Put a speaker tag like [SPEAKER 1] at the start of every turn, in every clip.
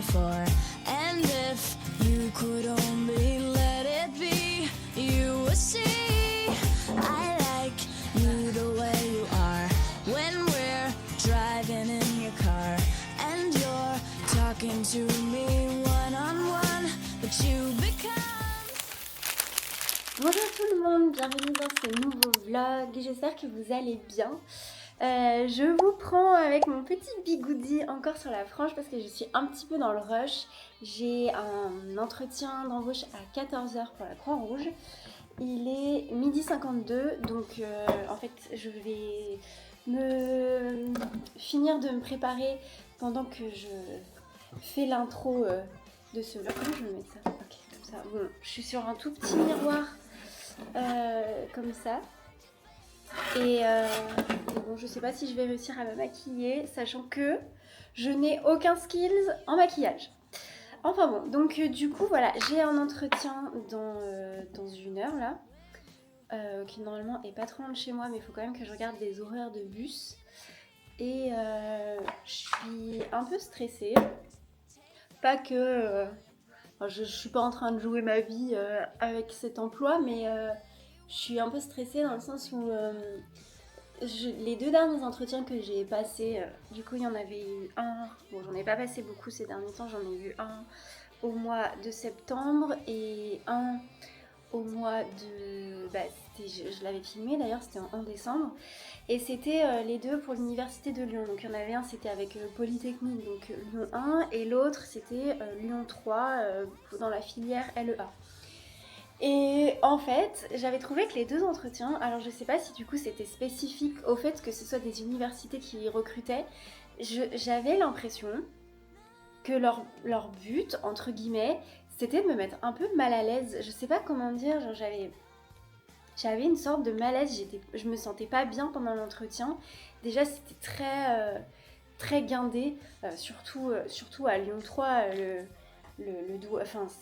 [SPEAKER 1] before. And if you could only let it be, you would see I like you the way you are. When we're driving in your car and you're talking to me one-on-one, but you become...
[SPEAKER 2] Bonjour tout le monde, bienvenue dans ce nouveau vlog, j'espère que vous allez bien. Je vous prends avec mon petit bigoudi encore sur la frange parce que je suis un petit peu dans le rush. J'ai un entretien d'embauche à 14h pour la Croix-Rouge. Il est 12h52, donc en fait je vais finir de me préparer pendant que je fais l'intro de ce vlog. Comment je vais mettre ça? Ok, comme ça. Bon, je suis sur un tout petit miroir comme ça. Et bon, je sais pas si je vais réussir à me maquiller, sachant que je n'ai aucun skills en maquillage. Enfin bon, donc du coup voilà, j'ai un entretien dans une heure là, qui normalement est pas trop loin de chez moi, mais il faut quand même que je regarde les horaires de bus. Et je suis un peu stressée. Pas que... je suis pas en train de jouer ma vie avec cet emploi, mais je suis un peu stressée dans le sens où les 2 derniers entretiens que j'ai passés, du coup il y en avait eu un, bon j'en ai pas passé beaucoup ces derniers temps, j'en ai eu un au mois de septembre et un au mois de... je l'avais filmé d'ailleurs, c'était en décembre. Et c'était les deux pour l'université de Lyon. Donc il y en avait un, c'était avec Polytechnique, donc Lyon 1, et l'autre c'était Lyon 3 dans la filière LEA. Et en fait, j'avais trouvé que les 2 entretiens, alors je sais pas si du coup c'était spécifique au fait que ce soit des universités qui recrutaient, j'avais l'impression que leur but, entre guillemets, c'était de me mettre un peu mal à l'aise. Je sais pas comment dire, genre j'avais une sorte de malaise, je me sentais pas bien pendant l'entretien. Déjà c'était très guindé, surtout à Lyon 3,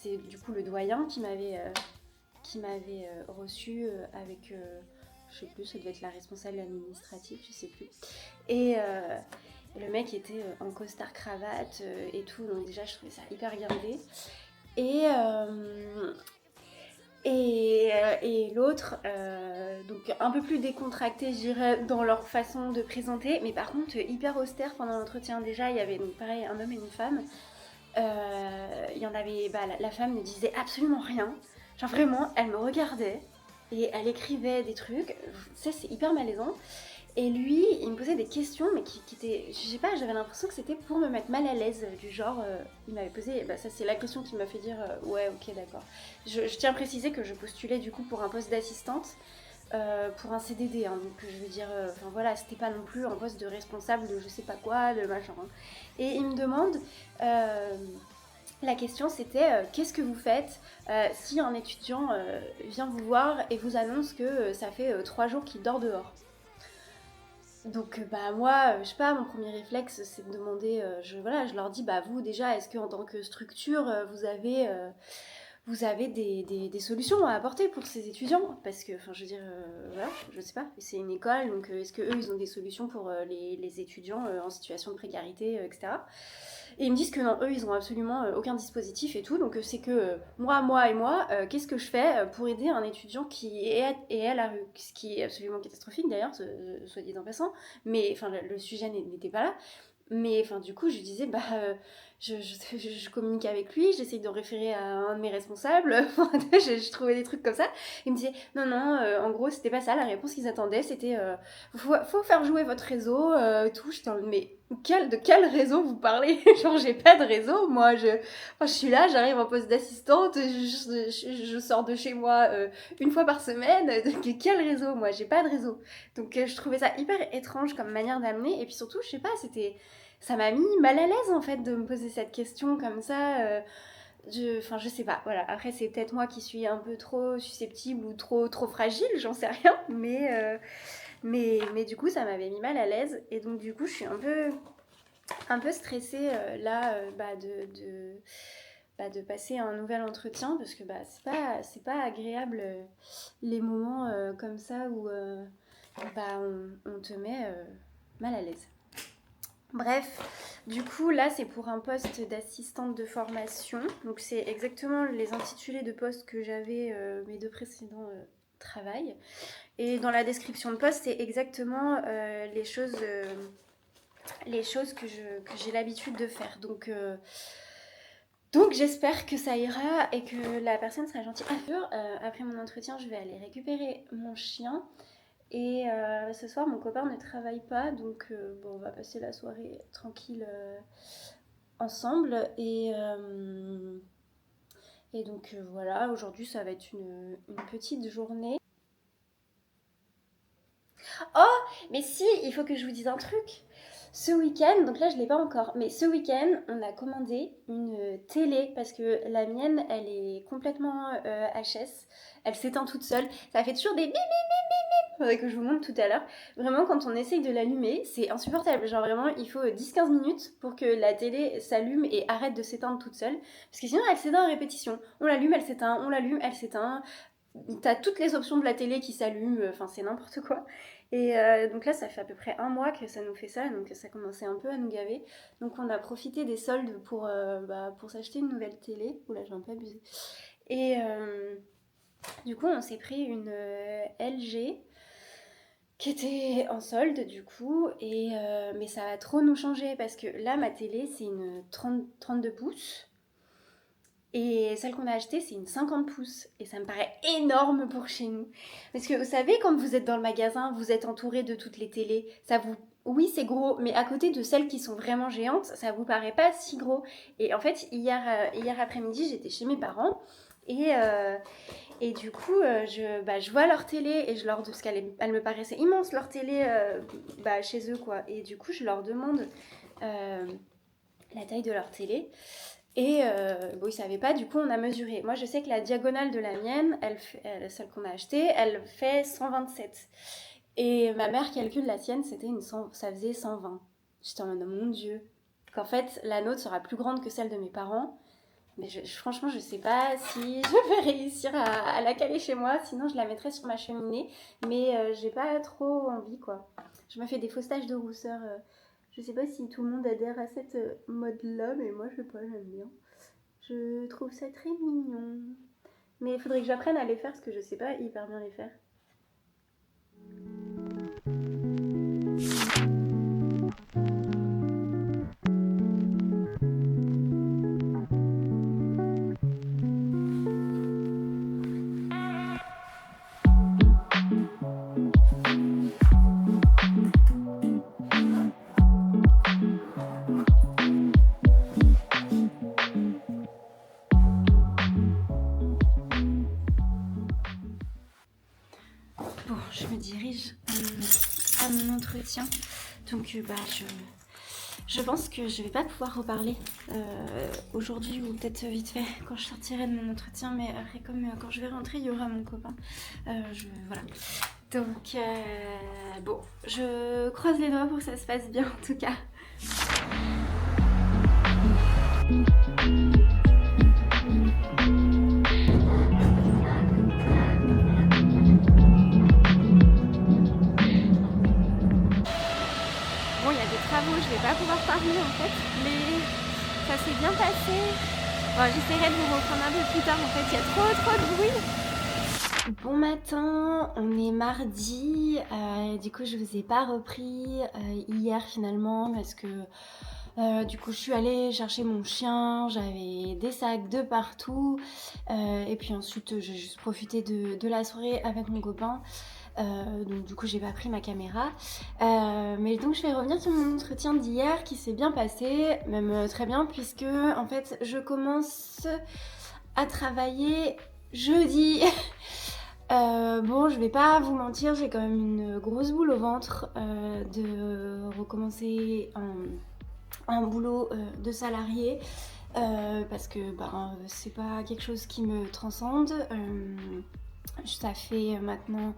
[SPEAKER 2] c'est du coup le doyen qui m'avait reçu avec, je sais plus, ça devait être la responsable administrative, je sais plus. Et le mec était en costard cravate et tout, donc déjà je trouvais ça hyper guindé. Et l'autre, donc un peu plus décontracté, je dirais, dans leur façon de présenter, mais par contre hyper austère pendant l'entretien. Déjà, il y avait donc pareil un homme et une femme. Il y en avait, la femme ne disait absolument rien. Genre vraiment, elle me regardait et elle écrivait des trucs. Ça, c'est hyper malaisant. Et lui, il me posait des questions, mais qui étaient... Je sais pas, j'avais l'impression que c'était pour me mettre mal à l'aise, du genre... il m'avait posé... ça, c'est la question qui m'a fait dire... ouais, ok, d'accord. Je tiens à préciser que je postulais, du coup, pour un poste d'assistante, pour un CDD, hein, donc je veux dire... Enfin, voilà, c'était pas non plus un poste de responsable de je sais pas quoi, de machin. Hein. Et il me demande... la question c'était qu'est-ce que vous faites si un étudiant vient vous voir et vous annonce que ça fait 3 jours qu'il dort dehors. Donc moi, je sais pas, mon premier réflexe c'est de demander, je leur dis vous déjà, est-ce qu'en tant que structure vous avez des solutions à apporter pour ces étudiants? Parce que, enfin je veux dire, voilà, je sais pas, c'est une école, donc est-ce qu'eux ils ont des solutions pour les étudiants en situation de précarité, etc. Et ils me disent que non, eux ils ont absolument aucun dispositif et tout, donc c'est que moi, qu'est-ce que je fais pour aider un étudiant qui est à la rue, ce qui est absolument catastrophique d'ailleurs, soit dit en passant, mais enfin le sujet n'était pas là. Mais enfin du coup je disais je communique avec lui, j'essaye de référer à un de mes responsables, je trouvais des trucs comme ça. Il me disait non, en gros c'était pas ça, la réponse qu'ils attendaient c'était faut faire jouer votre réseau, tout. J'étais en mode mais de quel réseau vous parlez? Genre j'ai pas de réseau, moi je suis là, j'arrive en poste d'assistante, je sors de chez moi une fois par semaine, de quel réseau? Moi j'ai pas de réseau. Donc je trouvais ça hyper étrange comme manière d'amener, et puis surtout je sais pas, ça m'a mis mal à l'aise en fait de me poser cette question comme ça. Je sais pas, voilà. Après c'est peut-être moi qui suis un peu trop susceptible ou trop fragile, j'en sais rien, mais du coup ça m'avait mis mal à l'aise, et donc du coup je suis un peu stressée de passer un nouvel entretien, parce que c'est pas agréable les moments comme ça où on te met mal à l'aise. Bref, du coup là c'est pour un poste d'assistante de formation, donc c'est exactement les intitulés de poste que j'avais mes 2 précédents travails. Et dans la description de poste c'est exactement les choses que j'ai l'habitude de faire. Donc j'espère que ça ira et que la personne sera gentille. Après mon entretien je vais aller récupérer mon chien. Et ce soir, mon copain ne travaille pas, donc bon, on va passer la soirée tranquille ensemble. Et donc voilà, aujourd'hui, ça va être une petite journée. Oh, mais si, il faut que je vous dise un truc. Ce week-end, donc là je ne l'ai pas encore, mais ce week-end, on a commandé une télé parce que la mienne, elle est complètement HS. Elle s'éteint toute seule. Ça fait toujours des bip faudrait que je vous montre tout à l'heure. Vraiment, quand on essaye de l'allumer, c'est insupportable. Genre vraiment, il faut 10-15 minutes pour que la télé s'allume et arrête de s'éteindre toute seule. Parce que sinon, elle s'éteint en répétition. On l'allume, elle s'éteint, on l'allume, elle s'éteint. T'as toutes les options de la télé qui s'allument, enfin c'est n'importe quoi. Et donc là, ça fait à peu près un mois que ça nous fait ça, donc ça commençait un peu à nous gaver. Donc on a profité des soldes pour s'acheter une nouvelle télé. Oula, j'ai un peu abusé. Et du coup, on s'est pris une LG qui était en solde du coup, mais ça va trop nous changer parce que là, ma télé, c'est une 32 pouces. Et celle qu'on a achetée, c'est une 50 pouces. Et ça me paraît énorme pour chez nous. Parce que vous savez, quand vous êtes dans le magasin, vous êtes entouré de toutes les télés. Oui, c'est gros, mais à côté de celles qui sont vraiment géantes, ça vous paraît pas si gros. Et en fait, hier après-midi, j'étais chez mes parents. Et du coup, je vois leur télé et parce qu'elle me paraissait immense, leur télé chez eux, quoi. Et du coup, je leur demande la taille de leur télé. Et bon, ils savaient pas, du coup on a mesuré. Moi je sais que la diagonale de la mienne, celle qu'on a achetée, elle fait 127. Et ma mère calcule la sienne, ça faisait 120. J'étais en mode, mon Dieu. Qu'en fait, la nôtre sera plus grande que celle de mes parents. Mais franchement, je sais pas si je vais réussir à la caler chez moi. Sinon, je la mettrais sur ma cheminée. Mais j'ai pas trop envie, quoi. Je me fais des fausses taches de rousseur. Je sais pas si tout le monde adhère à cette mode-là, mais moi, je sais pas, j'aime bien. Je trouve ça très mignon. Mais il faudrait que j'apprenne à les faire parce que je sais pas hyper bien les faire. Bon, je me dirige à mon entretien. Donc, je pense que je vais pas pouvoir reparler aujourd'hui ou peut-être vite fait quand je sortirai de mon entretien. Mais après, comme quand je vais rentrer, il y aura mon copain. Voilà. Donc, bon, je croise les doigts pour que ça se passe bien en tout cas. Bon, il y a des travaux, je vais pas pouvoir parler en fait, mais ça s'est bien passé. Bon, j'essaierai de vous reprendre un peu plus tard, en fait, il y a trop de bruit. Bon matin, on est mardi, du coup je vous ai pas repris hier finalement parce que du coup je suis allée chercher mon chien, j'avais des sacs de partout et puis ensuite j'ai juste profité de la soirée avec mon copain. Donc du coup j'ai pas pris ma caméra mais donc je vais revenir sur mon entretien d'hier qui s'est bien passé, même très bien puisque en fait je commence à travailler jeudi. Bon, je vais pas vous mentir, j'ai quand même une grosse boule au ventre de recommencer un boulot de salarié parce que c'est pas quelque chose qui me transcende. Ça fait maintenant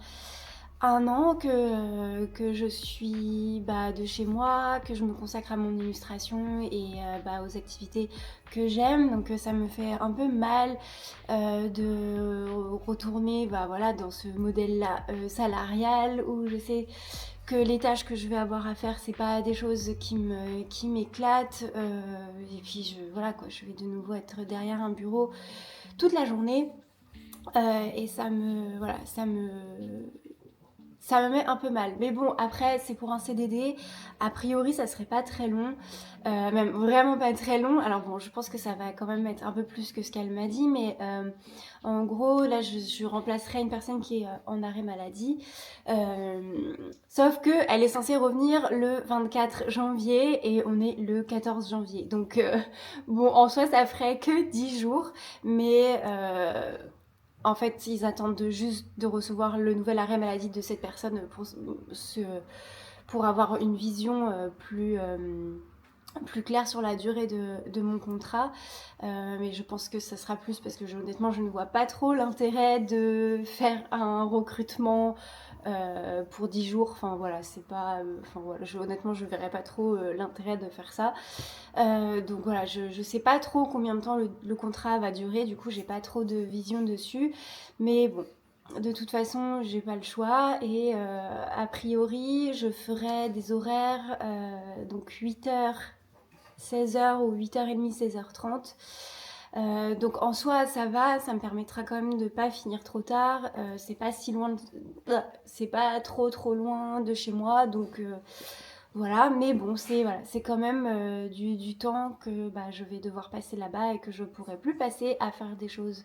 [SPEAKER 2] 1 an que je suis de chez moi, que je me consacre à mon illustration et aux activités que j'aime. Donc ça me fait un peu mal de retourner dans ce modèle-là salarial où je sais que les tâches que je vais avoir à faire, c'est pas des choses qui m'éclatent. Et puis voilà quoi, je vais de nouveau être derrière un bureau toute la journée. Et ça me met un peu mal. Mais bon, après, c'est pour un CDD. A priori, ça serait pas très long. Même vraiment pas très long. Alors bon, je pense que ça va quand même être un peu plus que ce qu'elle m'a dit. Mais en gros, là, je remplacerai une personne qui est en arrêt maladie. Sauf qu'elle est censée revenir le 24 janvier et on est le 14 janvier. Donc bon, en soi, ça ferait que 10 jours. Mais... en fait, ils attendent juste de recevoir le nouvel arrêt maladie de cette personne pour avoir une vision plus claire sur la durée de mon contrat. Mais je pense que ça sera plus parce que honnêtement, je ne vois pas trop l'intérêt de faire un recrutement pour 10 jours. Enfin voilà, c'est pas... voilà, honnêtement, je verrais pas trop l'intérêt de faire ça. Donc voilà, je sais pas trop combien de temps le contrat va durer, du coup j'ai pas trop de vision dessus, mais bon, de toute façon j'ai pas le choix et a priori je ferai des horaires donc 8h, 16h ou 8h30, 16h30. Donc en soi ça va, ça me permettra quand même de pas finir trop tard, c'est pas si loin c'est pas trop loin de chez moi, donc voilà, mais bon, c'est quand même du temps que je vais devoir passer là-bas et que je pourrai plus passer à faire des choses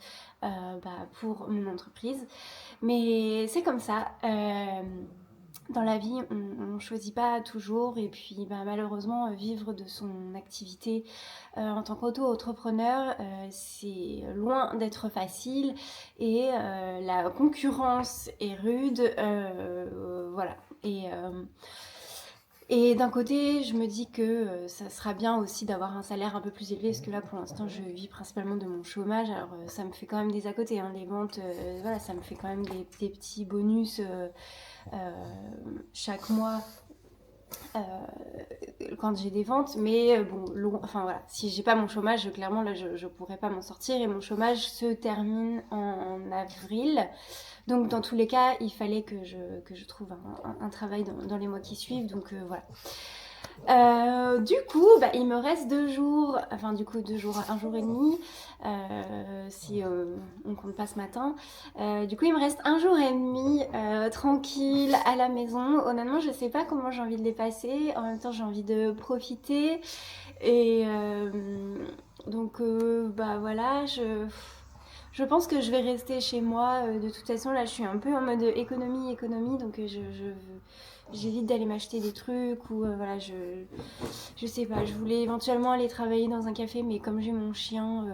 [SPEAKER 2] pour mon entreprise. Mais c'est comme ça. Dans la vie, on choisit pas toujours et puis malheureusement vivre de son activité en tant qu'auto-entrepreneur, c'est loin d'être facile et la concurrence est rude, voilà. Et d'un côté, je me dis que ça sera bien aussi d'avoir un salaire un peu plus élevé, parce que là, pour l'instant, je vis principalement de mon chômage. Alors, ça me fait quand même des à côté, hein, les ventes, voilà, ça me fait quand même des petits bonus chaque mois quand j'ai des ventes. Mais bon, enfin voilà, si j'ai pas mon chômage, clairement, là, je pourrais pas m'en sortir. Et mon chômage se termine en avril. Donc dans tous les cas, il fallait que je trouve un travail dans les mois qui suivent, donc voilà. Du coup, il me reste 2 jours, enfin du coup 2 jours, 1 jour et demi, si on compte pas ce matin. Du coup, il me reste 1 jour et demi tranquille à la maison. Honnêtement, je sais pas comment j'ai envie de les passer. En même temps, j'ai envie de profiter. Et donc, voilà, je pense que je vais rester chez moi. De toute façon, là, je suis un peu en mode économie, donc j'évite d'aller m'acheter des trucs ou voilà, je sais pas. Je voulais éventuellement aller travailler dans un café, mais comme j'ai mon chien,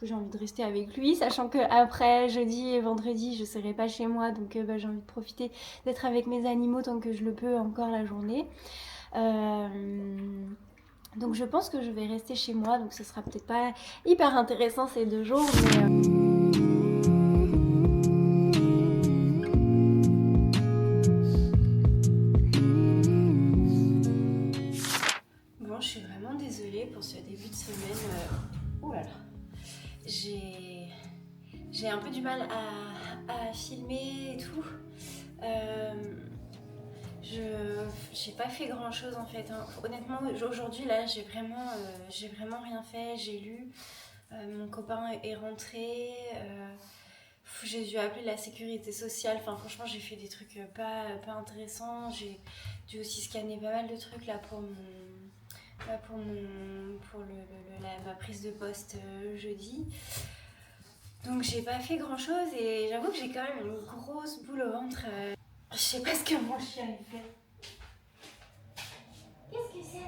[SPEAKER 2] j'ai envie de rester avec lui, sachant que après jeudi et vendredi, je serai pas chez moi, donc j'ai envie de profiter d'être avec mes animaux tant que je le peux encore la journée. Donc je pense que je vais rester chez moi, donc ce sera peut-être pas hyper intéressant ces 2 jours, mais bon, je suis vraiment désolée pour ce début de semaine. Oh là là, j'ai un peu du mal à filmer et tout. J'ai pas fait grand chose en fait, hein. Honnêtement, aujourd'hui là, j'ai vraiment rien fait. J'ai lu, mon copain est rentré, j'ai dû appeler la sécurité sociale. Enfin, franchement, j'ai fait des trucs pas intéressants. J'ai dû aussi scanner pas mal de trucs là pour ma prise de poste jeudi. Donc j'ai pas fait grand chose et j'avoue que j'ai quand même une grosse boule au ventre. Je sais pas ce que mon chien il fait. Qu'est-ce que c'est ?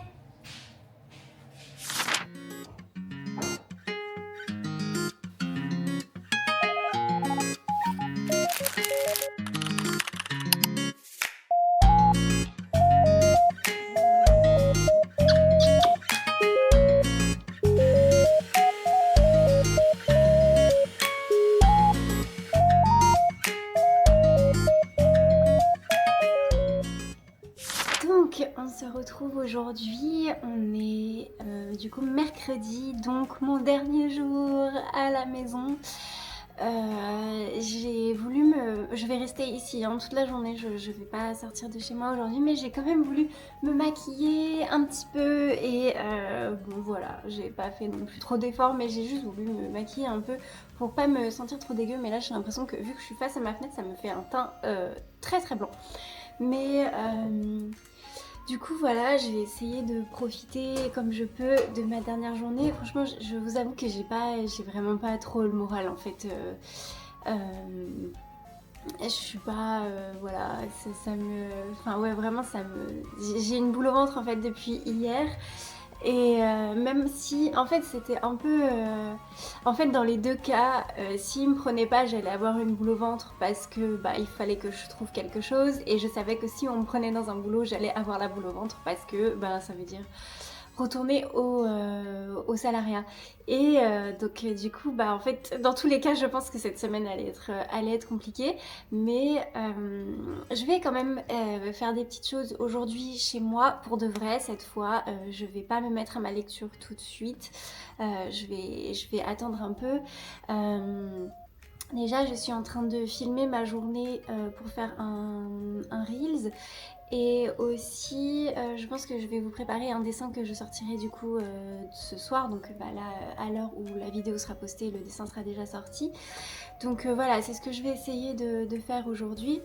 [SPEAKER 2] On se retrouve aujourd'hui, on est du coup mercredi, donc mon dernier jour à la maison. J'ai voulu me... Je vais rester ici hein, toute la journée, je vais pas sortir de chez moi aujourd'hui, mais j'ai quand même voulu me maquiller un petit peu et bon voilà, j'ai pas fait non plus trop d'efforts, mais j'ai juste voulu me maquiller un peu pour pas me sentir trop dégueu, mais là j'ai l'impression que vu que je suis face à ma fenêtre, ça me fait un teint très très blanc. Mais du coup voilà, je vais essayer de profiter comme je peux de ma dernière journée. Franchement, je vous avoue que j'ai vraiment pas trop le moral en fait. Je suis pas, voilà, ça me, enfin ouais vraiment ça me, j'ai une boule au ventre en fait depuis hier. Et même si, en fait, c'était un peu... en fait, dans les deux cas, s'il me prenait pas, j'allais avoir une boule au ventre parce que bah, il fallait que je trouve quelque chose. Et je savais que si on me prenait dans un boulot, j'allais avoir la boule au ventre parce que bah, ça veut dire retourner au salariat. Et donc du coup, bah en fait, dans tous les cas, je pense que cette semaine allait être compliquée. Mais je vais quand même faire des petites choses aujourd'hui chez moi pour de vrai cette fois. Je vais pas me mettre à ma lecture tout de suite. Je vais attendre un peu. Déjà, je suis en train de filmer ma journée pour faire un Reels. Et aussi, je pense que je vais vous préparer un dessin que je sortirai du coup ce soir. Donc bah, là, à l'heure où la vidéo sera postée, le dessin sera déjà sorti. Donc voilà, c'est ce que je vais essayer de faire aujourd'hui.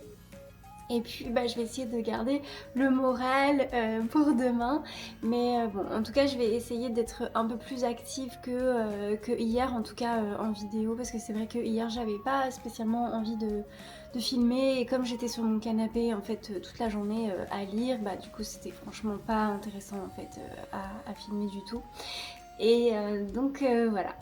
[SPEAKER 2] Et puis bah, je vais essayer de garder le moral pour demain. Mais bon, en tout cas, je vais essayer d'être un peu plus active que hier, en tout cas en vidéo. Parce que c'est vrai que hier, j'avais pas spécialement envie de filmer. Et comme j'étais sur mon canapé en fait toute la journée à lire, bah du coup, c'était franchement pas intéressant en fait à filmer du tout. Et donc voilà.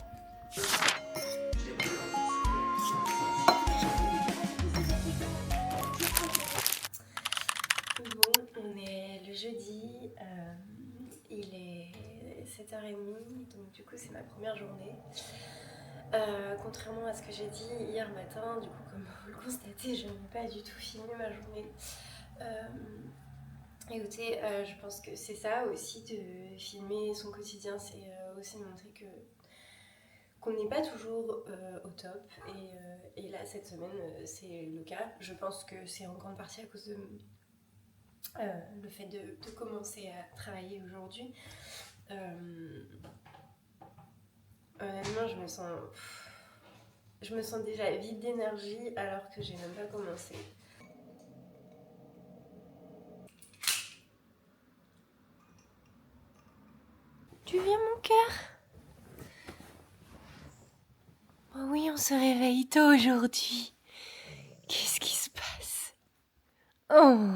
[SPEAKER 2] Bon, on est le jeudi, il est 7h30, donc du coup c'est ma première journée. Contrairement à ce que j'ai dit hier matin, du coup comme vous le constatez, je n'ai pas du tout filmé ma journée. Écoutez, je pense que c'est ça aussi de filmer son quotidien, c'est aussi de montrer que qu'on n'est pas toujours au top et là cette semaine c'est le cas. Je pense que c'est en grande partie à cause de le fait de commencer à travailler aujourd'hui. Honnêtement, je me sens déjà vide d'énergie alors que j'ai même pas commencé. Tu viens mon cœur? Oh oui, on se réveille tôt aujourd'hui. Qu'est-ce qui se passe? Oh.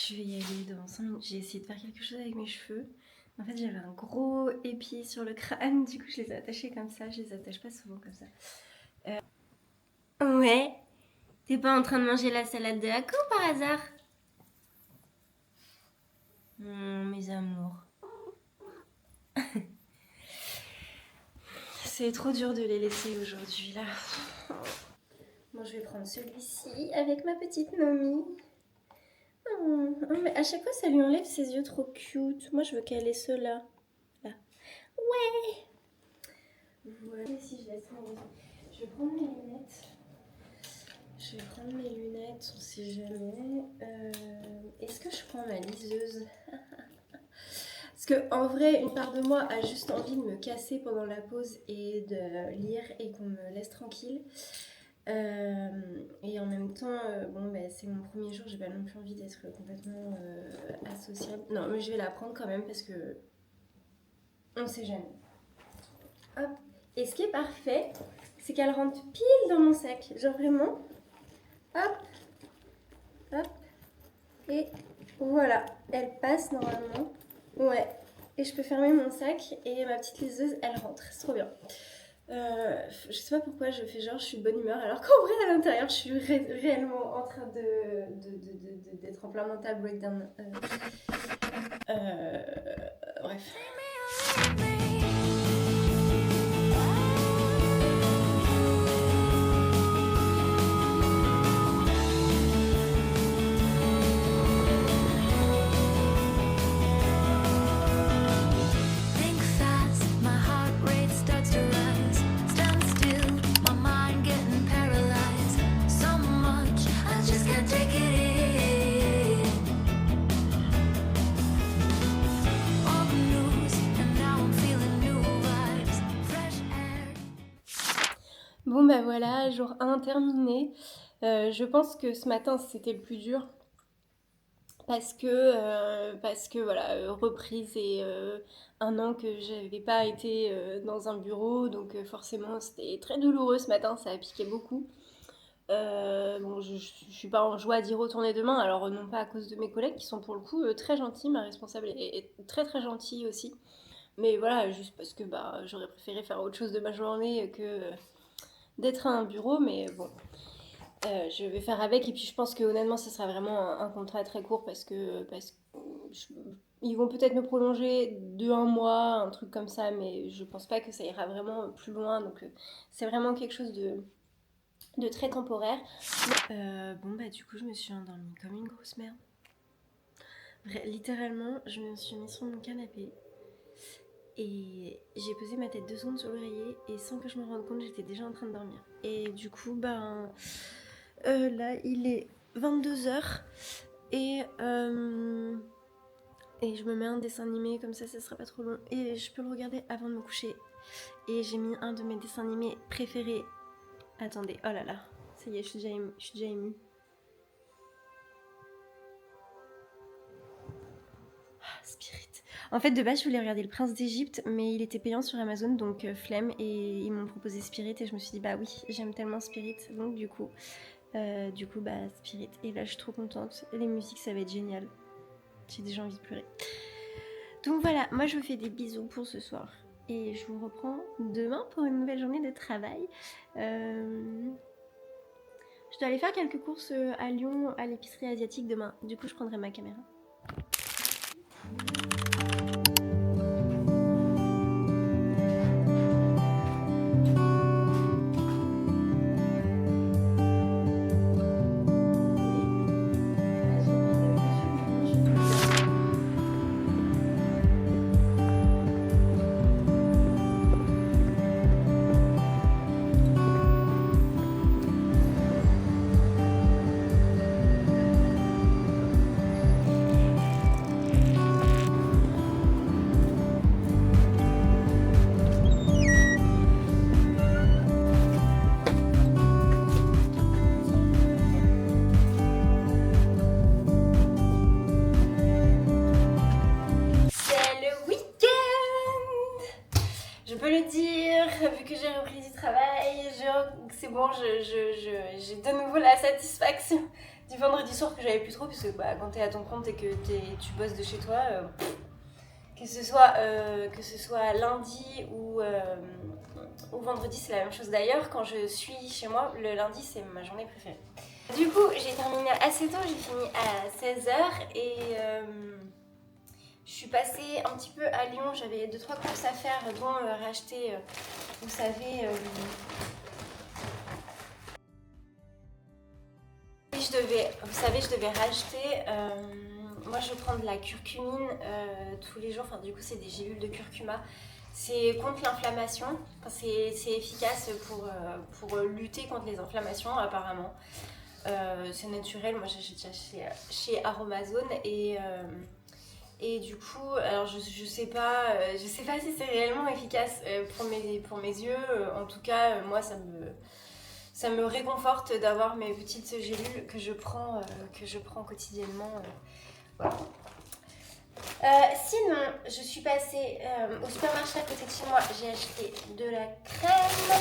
[SPEAKER 2] Je vais y aller dans 5 minutes. J'ai essayé de faire quelque chose avec mes cheveux. En fait, j'avais un gros épi sur le crâne. Du coup, je les ai attachés comme ça. Je les attache pas souvent comme ça. Ouais. T'es pas en train de manger la salade de hako par hasard? Mes amours. C'est trop dur de les laisser aujourd'hui là. Bon, je vais prendre celui-ci avec ma petite Nomi. Oh, mais à chaque fois, ça lui enlève ses yeux trop cute. Moi, je veux qu'elle ait ceux-là. Là. Ouais. Voilà. Si je laisse mon... Je vais prendre mes lunettes. On sait jamais. Est-ce que je prends ma liseuse? Parce que en vrai, une part de moi a juste envie de me casser pendant la pause et de lire et qu'on me laisse tranquille. Et en même temps, bon, bah, c'est mon premier jour, j'ai pas non plus envie d'être complètement associable. Non, mais je vais la prendre quand même parce que on sait jamais. Hop. Et ce qui est parfait, c'est qu'elle rentre pile dans mon sac. Genre vraiment. Hop. Hop. Et voilà. Elle passe normalement. Ouais. Et je peux fermer mon sac et ma petite liseuse, elle rentre. C'est trop bien. Je sais pas pourquoi je fais genre je suis de bonne humeur alors qu'en vrai à l'intérieur je suis réellement en train d'être en plein mental breakdown. Bref.
[SPEAKER 3] Bon bah voilà, jour 1 terminé. Je pense que ce matin c'était le plus dur parce que voilà, reprise et 1 an que j'avais pas été dans un bureau, donc forcément c'était très douloureux ce matin, ça a piqué beaucoup. Bon, je suis pas en joie d'y retourner demain, alors non pas à cause de mes collègues qui sont pour le coup très gentils, ma responsable est très très gentille aussi. Mais voilà, juste parce que bah, j'aurais préféré faire autre chose de ma journée que d'être à un bureau, mais bon, je vais faire avec. Et puis je pense que honnêtement, ce sera vraiment un contrat très court parce que ils vont peut-être me prolonger de 1 mois, un truc comme ça, mais je pense pas que ça ira vraiment plus loin. Donc c'est vraiment quelque chose de très temporaire. Bon bah du coup, je me suis endormie comme une grosse merde. Littéralement, je me suis mise sur mon canapé. Et j'ai posé ma tête 2 secondes sur l'oreiller et sans que je me rende compte, j'étais déjà en train de dormir. Et du coup, là, il est 22 h et je me mets un dessin animé, comme ça sera pas trop long. Et je peux le regarder avant de me coucher. Et j'ai mis un de mes dessins animés préférés. Attendez, oh là là, ça y est, je suis déjà émue. Spirit. En fait, de base, je voulais regarder Le Prince d'Égypte, mais il était payant sur Amazon, donc flemme. Et ils m'ont proposé Spirit, et je me suis dit, bah oui, j'aime tellement Spirit. Donc du coup, bah Spirit. Et là, je suis trop contente. Les musiques, ça va être génial. J'ai déjà envie de pleurer. Donc voilà, moi, je vous fais des bisous pour ce soir. Et je vous reprends demain pour une nouvelle journée de travail. Je dois aller faire quelques courses à Lyon, à l'épicerie asiatique demain. Du coup, je prendrai ma caméra. Vu que j'ai repris du travail, c'est bon, j'ai de nouveau la satisfaction du vendredi soir que j'avais plus trop, puisque bah, quand t'es à ton compte et que tu bosses de chez toi, que ce soit lundi ou vendredi, c'est la même chose. D'ailleurs, quand je suis chez moi, le lundi, c'est ma journée préférée. Du coup, j'ai terminé assez tôt, j'ai fini à 16 h et je suis passée un petit peu à Lyon, j'avais 2-3 courses à faire, dont racheter, vous savez, je devais racheter, moi je prends de la curcumine tous les jours, enfin du coup c'est des gélules de curcuma. C'est contre l'inflammation, enfin, c'est efficace pour lutter contre les inflammations apparemment. C'est naturel, moi j'achète déjà chez Aromazone et du coup, alors je sais pas si c'est réellement efficace pour mes yeux. En tout cas, moi ça me réconforte d'avoir mes petites gélules que je prends quotidiennement. Voilà. Sinon, je suis passée au supermarché à côté de chez moi. J'ai acheté de la crème,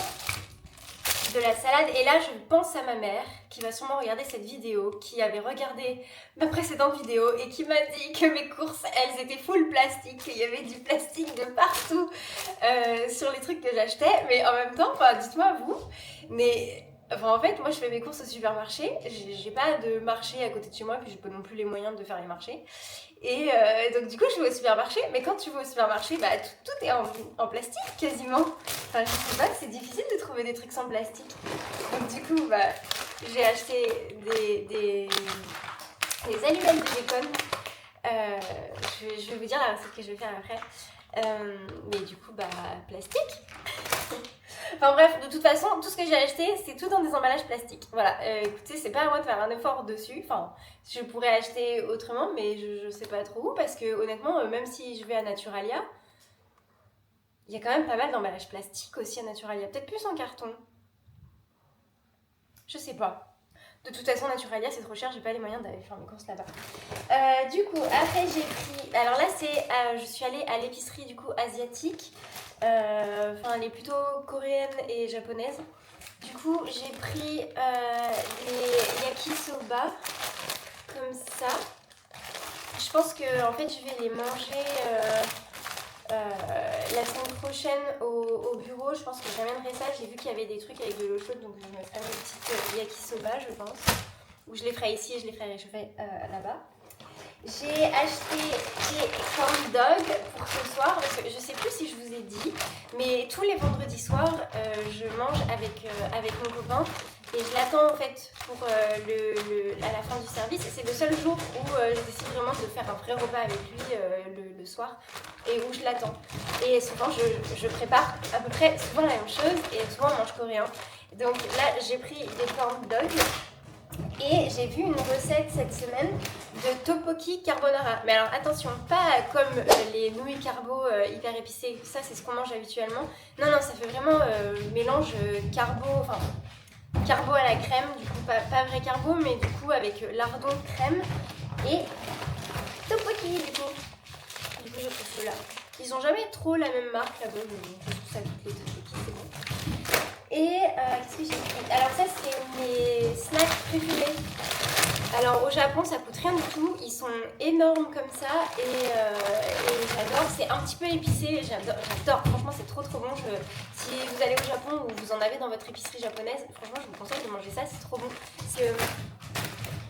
[SPEAKER 3] de la salade, et là je pense à ma mère qui va sûrement regarder cette vidéo, qui avait regardé ma précédente vidéo et qui m'a dit que mes courses elles étaient full plastique, qu'il y avait du plastique de partout sur les trucs que j'achetais, mais en même temps, dites-moi vous, mais en fait moi je fais mes courses au supermarché, j'ai pas de marché à côté de chez moi, puis j'ai pas non plus les moyens de faire les marchés. Et donc du coup je vais au supermarché, mais quand tu vas au supermarché, bah, tout est en plastique quasiment. Enfin je sais pas, c'est difficile de trouver des trucs sans plastique. Donc du coup bah, j'ai acheté des allumettes de bacon. Je vais vous dire la recette que je vais faire après. Mais du coup bah plastique. Enfin bref, de toute façon, tout ce que j'ai acheté, c'est tout dans des emballages plastiques. Voilà, écoutez, c'est pas à moi de faire un effort dessus. Enfin, je pourrais acheter autrement, mais je sais pas trop où, parce que honnêtement, même si je vais à Naturalia, il y a quand même pas mal d'emballages plastiques aussi à Naturalia. Peut-être plus en carton. Je sais pas. De toute façon, Naturalia, c'est trop cher, j'ai pas les moyens d'aller faire mes courses là-bas. Du coup, après, j'ai pris... Alors là, je suis allée à l'épicerie, du coup, asiatique. Enfin, elle est plutôt coréenne et japonaise. Du coup, j'ai pris des yakisoba, comme ça. Je pense que, en fait, je vais les manger... la semaine prochaine au bureau, je pense que j'amènerai ça. J'ai vu qu'il y avait des trucs avec de l'eau chaude, donc je mettrai mes petites yakisoba, je pense. Ou je les ferai ici et je les ferai réchauffer là-bas. J'ai acheté des corn dogs pour ce soir, parce que je sais plus si je vous ai dit, mais tous les vendredis soirs, je mange avec mon copain. Et je l'attends en fait pour à la fin du service. Et c'est le seul jour où je décide vraiment de faire un vrai repas avec lui le soir et où je l'attends. Et souvent je prépare à peu près souvent la même chose et souvent on mange coréen. Donc là j'ai pris des corn dogs et j'ai vu une recette cette semaine de tteokbokki carbonara. Mais alors attention, pas comme les nouilles carbo hyper épicées, ça c'est ce qu'on mange habituellement. Non, ça fait vraiment mélange carbo, enfin carbo à la crème, du coup pas vrai carbo, mais du coup avec lardon, crème et tteokbokki du coup. Du coup je trouve ceux-là. Ils ont jamais trop la même marque là-bas, mais je trouve ça toutes les tteokbokki, c'est bon. Et qu'est-ce que j'ai pris? Alors ça c'est mes snacks préférés. Alors au Japon ça coûte rien du tout, ils sont énormes comme ça et j'adore, c'est un petit peu épicé, j'adore, franchement c'est trop bon. Si vous allez au Japon ou vous en avez dans votre épicerie japonaise, franchement je vous conseille de manger ça, c'est trop bon. Parce que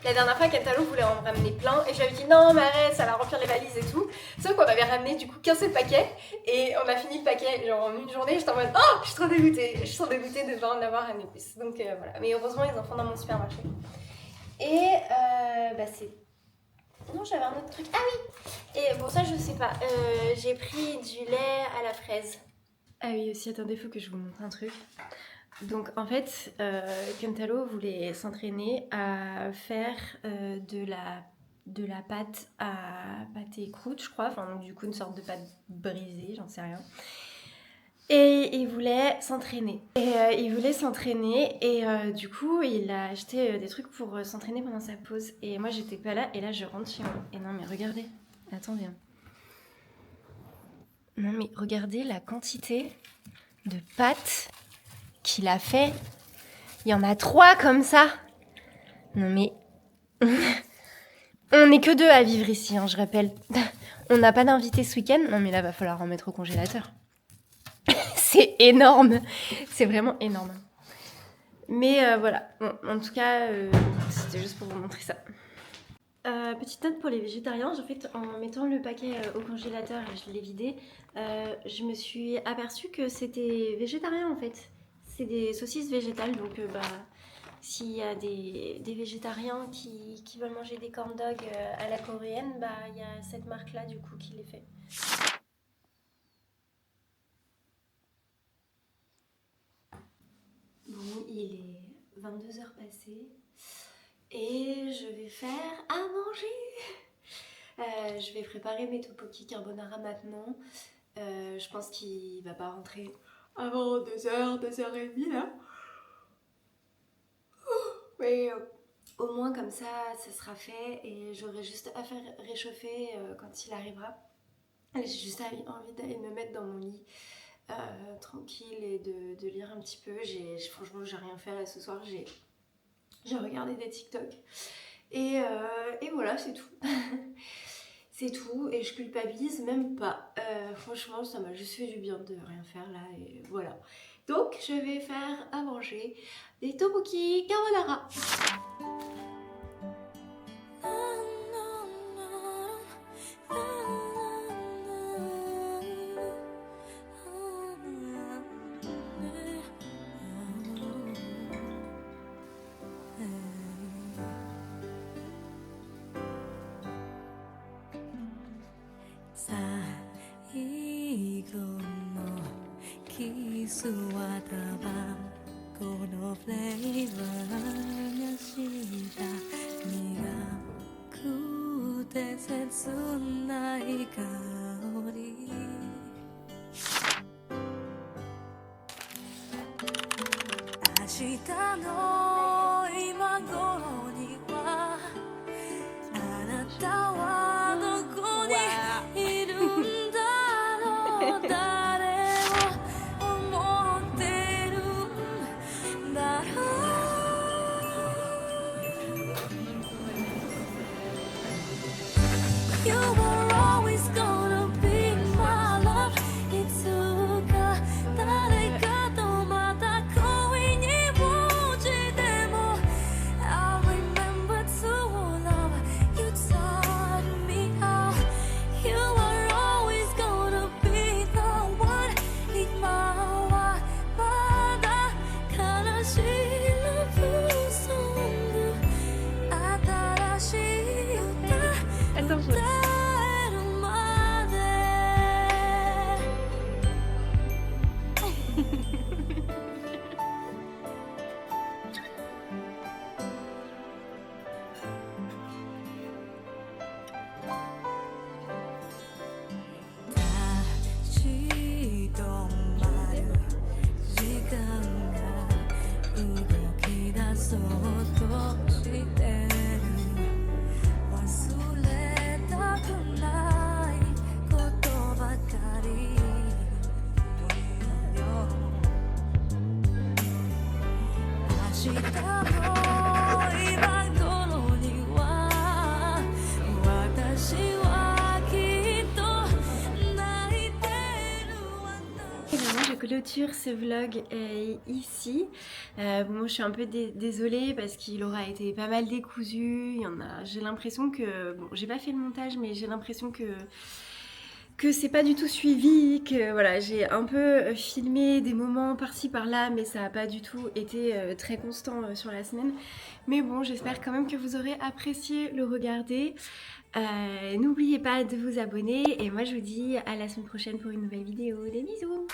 [SPEAKER 3] la dernière fois Kentaro voulait en ramener plein et je lui avais dit non mais arrête, ça va remplir les valises et tout. Sauf qu'on avait ramené du coup qu'un seul paquet et on a fini le paquet genre en une journée, j'étais en mode oh je suis trop dégoûtée de ne pas en avoir ramené plus. Donc voilà, mais heureusement ils en font dans mon supermarché. Et c'est... Non, j'avais un autre truc. Ah oui! Et bon, ça, je sais pas. J'ai pris du lait à la fraise. Ah oui, aussi, attendez, faut que je vous montre un truc. Donc, en fait, Kentaro voulait s'entraîner à faire de la pâte à pâté croûte, je crois. Enfin, donc, du coup, une sorte de pâte brisée, j'en sais rien. Et il voulait s'entraîner. Et du coup, il a acheté des trucs pour s'entraîner pendant sa pause. Et moi, j'étais pas là. Et là, je rentre chez moi. Et non, mais regardez. Attendez. Non, mais regardez la quantité de pâtes qu'il a fait. Il y en a 3 comme ça. Non, mais... On n'est que 2 à vivre ici, hein, je rappelle. On n'a pas d'invité ce week-end. Non, mais là, va falloir en mettre au congélateur. C'est énorme, c'est vraiment énorme. Mais voilà, bon, en tout cas, c'était juste pour vous montrer ça. Petite note pour les végétariens, en fait, en mettant le paquet au congélateur et je l'ai vidé, je me suis aperçue que c'était végétarien en fait. C'est des saucisses végétales, donc s'il y a des végétariens qui veulent manger des corn dogs à la coréenne, il y a cette marque-là du coup qui les fait. Bon, il est 22h passées et je vais faire à manger. Je vais préparer mes tteokbokki carbonara maintenant. Je pense qu'il va pas rentrer avant 2h, 2h30 là. Mais au moins comme ça sera fait et j'aurai juste à faire réchauffer quand il arrivera. J'ai juste envie d'aller me mettre dans mon lit. Tranquille et de lire un petit peu. Franchement, j'ai rien fait là ce soir. J'ai regardé des TikTok. Et voilà, c'est tout. C'est tout. Et je culpabilise même pas. Franchement, ça m'a juste fait du bien de rien faire là. Et voilà. Donc, je vais faire à manger des tteokbokki carbonara.
[SPEAKER 1] You were always gonna be my love. It's okay. 誰かとまた恋に落ちても I remember to love. You taught me how. You are always gonna be the one. 今はまだ悲しい love song. 新しい歌
[SPEAKER 2] Attends, je...
[SPEAKER 1] 出るまで 다시 또 말을 시간動き出そうとしてる忘れたくないことばかりよ明日の今頃には私はきっと泣いてる私
[SPEAKER 2] Et bien, moi je clôture ce vlog ici. Bon, je suis un peu désolée parce qu'il aura été pas mal décousu. Il y en a, j'ai l'impression que, bon, j'ai pas fait le montage, mais j'ai l'impression que c'est pas du tout suivi, que voilà, j'ai un peu filmé des moments par-ci par-là, mais ça a pas du tout été très constant sur la semaine. Mais bon, j'espère quand même que vous aurez apprécié le regarder. N'oubliez pas de vous abonner et moi je vous dis à la semaine prochaine pour une nouvelle vidéo. Des bisous!